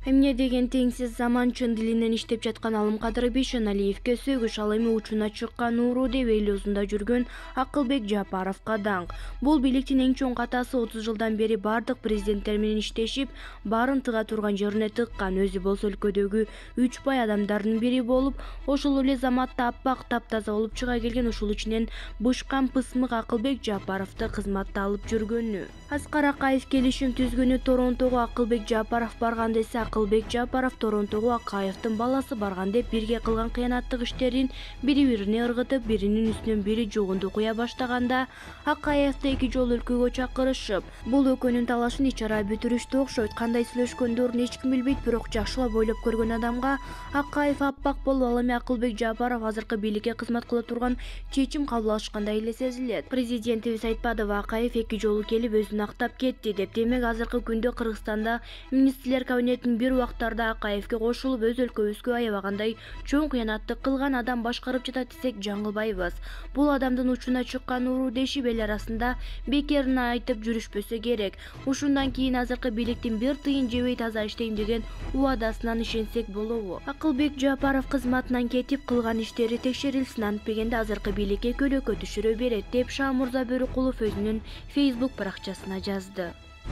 Эмне деген теңсиз заман чын дилинен иштеп жаткан Алым Кадырбек Шаналиевке сөгүш, ал эми учуна чыккан ууру деп эл өзүндө жүргөн Акылбек Жапаровго даңк. Бул бийликтин эң чоң катасы 30 жылдан бери бардык президенттер менен иштешип, баарын тыга турган жерине тыккан. Өзү болсо өлкөдөгү 3 бай адамдардын бири болуп, ошол эле заматта аппак таптаза болуп чыга келген, ушул ичинен бышкан пысмык Акылбек Жапаровду кызматта алып жүргөнү. Аскар Акаев келишим түзгөнү. Торонтого Акылбек Жапаров барган десе, Акылбек Жапаров Торонтого Акаевдин баласы барган деп бирге кылган кыянаттык иштерин бири-бирине ыргытып, биринин үстүнөн бири жугунду куя баштаганда, Акаевди 2 жолу өлкөгө чакырышып, бул экөөнүн талашын ич-ара бүтүрүштү окшойт. Кандай сүйлөшкөндөрүн эч ким билбейт, бирок жакшылап ойлоп көргөн адамга Акаев аппак болуп, ал эми Акылбек Жапаров азыркы бийликке кызмат кыла турган чечим кабыл алышкандай эле сезилет. Президентибиз айтпадыбы, Акаев 2 жолу келип өзүн актап кетти деп. Демек азыркы күндө Кыргызстанда министрлер кабинетинин бир убактарда Акаевге кошулуп, өз өлкөбүзгө аябагандай чоң кыянаттык кылган адам башкарып жатат десек жаңылбайбыз. Бул адамдын учуна чыккан ууру дешип эл арасында бекерин айтып жүрүшпөсө керек. Ушундан кийин азыркы бийликтин бир тыйын жебей таза иштейм деген убадасынан ишенсек болобу? Акылбек Жапаров кызматынан кетип, кылган иштери текшерилсин, антпегенде азыркы бийликке көлөкө түшүрө берет, деп Шамурза Бөрүкулов өзүнүн Facebook баракчасына жазды.